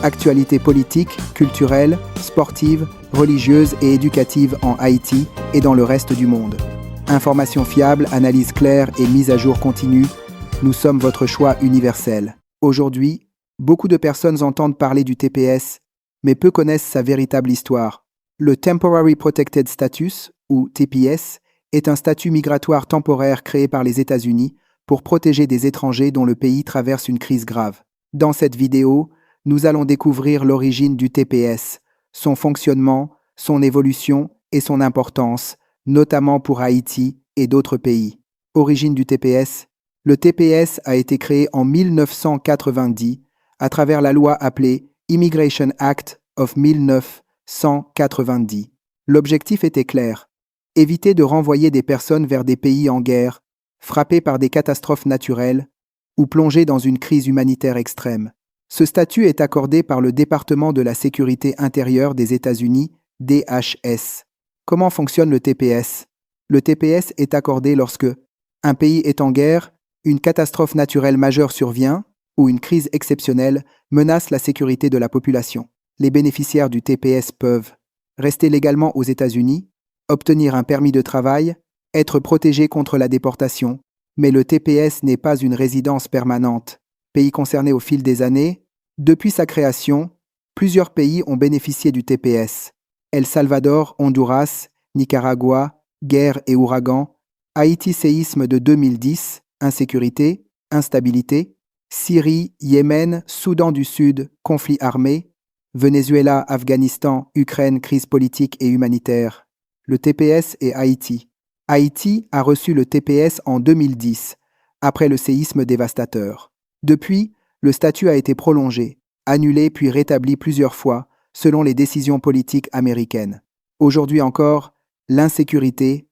Actualités politiques, culturelles, sportives, religieuses et éducatives en Haïti et dans le reste du monde. Informations fiables, analyses claires et mise à jour continue, nous sommes votre choix universel. Aujourd'hui, beaucoup de personnes entendent parler du TPS, mais peu connaissent sa véritable histoire. Le Temporary Protected Status, ou TPS, est un statut migratoire temporaire créé par les États-Unis pour protéger des étrangers dont le pays traverse une crise grave. Dans cette vidéo, nous allons découvrir l'origine du TPS, son fonctionnement, son évolution et son importance, notamment pour Haïti et d'autres pays. Origine du TPS. Le TPS a été créé en 1990 à travers la loi appelée Immigration Act of 1990. L'objectif était clair: éviter de renvoyer des personnes vers des pays en guerre, frappés par des catastrophes naturelles ou plongés dans une crise humanitaire extrême. Ce statut est accordé par le département de la sécurité intérieure des États-Unis, DHS. Comment fonctionne le TPS? Le TPS est accordé lorsque un pays est en guerre, une catastrophe naturelle majeure survient ou une crise exceptionnelle menace la sécurité de la population. Les bénéficiaires du TPS peuvent rester légalement aux États-Unis, obtenir un permis de travail, être protégés contre la déportation, mais le TPS n'est pas une résidence permanente. Pays concernés au fil des années, depuis sa création, plusieurs pays ont bénéficié du TPS. El Salvador, Honduras, Nicaragua, guerre et ouragan, Haïti séisme de 2010, insécurité, instabilité, Syrie, Yémen, Soudan du Sud, conflit armé, Venezuela, Afghanistan, Ukraine, crise politique et humanitaire. Le TPS et Haïti. Haïti a reçu le TPS en 2010, après le séisme dévastateur. Depuis, le statut a été prolongé, annulé puis rétabli plusieurs fois, selon les décisions politiques américaines. Aujourd'hui encore, l'insécurité,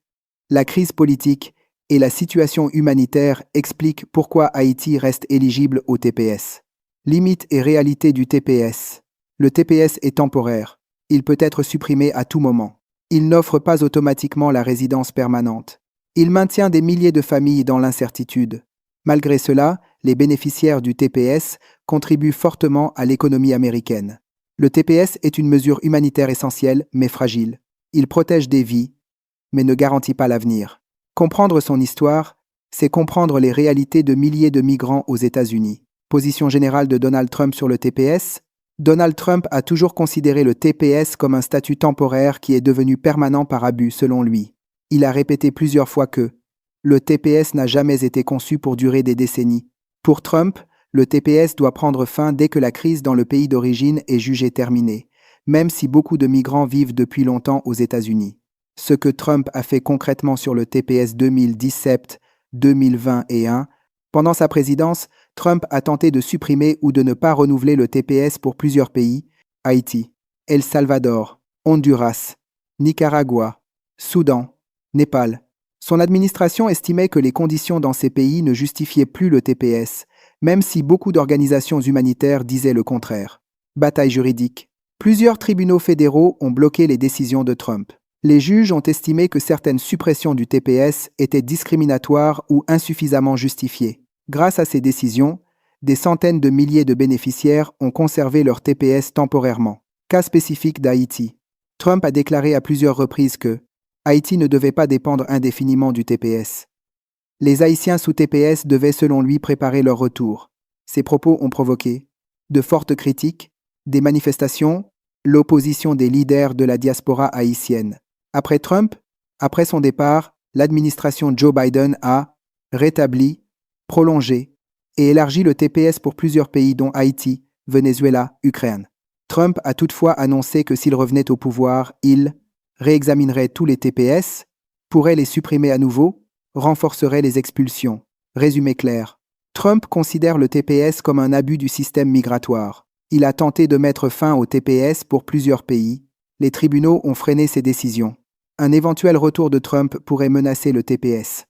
la crise politique et la situation humanitaire expliquent pourquoi Haïti reste éligible au TPS. Limites et réalités du TPS. Le TPS est temporaire. Il peut être supprimé à tout moment. Il n'offre pas automatiquement la résidence permanente. Il maintient des milliers de familles dans l'incertitude. Malgré cela, les bénéficiaires du TPS contribuent fortement à l'économie américaine. Le TPS est une mesure humanitaire essentielle, mais fragile. Il protège des vies, mais ne garantit pas l'avenir. Comprendre son histoire, c'est comprendre les réalités de milliers de migrants aux États-Unis. Position générale de Donald Trump sur le TPS. Donald Trump a toujours considéré le TPS comme un statut temporaire qui est devenu permanent par abus, selon lui. Il a répété plusieurs fois que le TPS n'a jamais été conçu pour durer des décennies. Pour Trump, le TPS doit prendre fin dès que la crise dans le pays d'origine est jugée terminée, même si beaucoup de migrants vivent depuis longtemps aux États-Unis. Ce que Trump a fait concrètement sur le TPS 2017-2021, pendant sa présidence, Trump a tenté de supprimer ou de ne pas renouveler le TPS pour plusieurs pays: Haïti, El Salvador, Honduras, Nicaragua, Soudan, Népal. Son administration estimait que les conditions dans ces pays ne justifiaient plus le TPS, même si beaucoup d'organisations humanitaires disaient le contraire. Bataille juridique. Plusieurs tribunaux fédéraux ont bloqué les décisions de Trump. Les juges ont estimé que certaines suppressions du TPS étaient discriminatoires ou insuffisamment justifiées. Grâce à ces décisions, des centaines de milliers de bénéficiaires ont conservé leur TPS temporairement. Cas spécifique d'Haïti. Trump a déclaré à plusieurs reprises que Haïti ne devait pas dépendre indéfiniment du TPS. Les Haïtiens sous TPS devaient selon lui préparer leur retour. Ces propos ont provoqué de fortes critiques, des manifestations, l'opposition des leaders de la diaspora haïtienne. Après Trump, après son départ, l'administration Joe Biden a rétabli, prolongé et élargi le TPS pour plusieurs pays dont Haïti, Venezuela, Ukraine. Trump a toutefois annoncé que s'il revenait au pouvoir, il réexaminerait tous les TPS, pourrait les supprimer à nouveau, renforcerait les expulsions. Résumé clair. Trump considère le TPS comme un abus du système migratoire. Il a tenté de mettre fin au TPS pour plusieurs pays. Les tribunaux ont freiné ses décisions. Un éventuel retour de Trump pourrait menacer le TPS.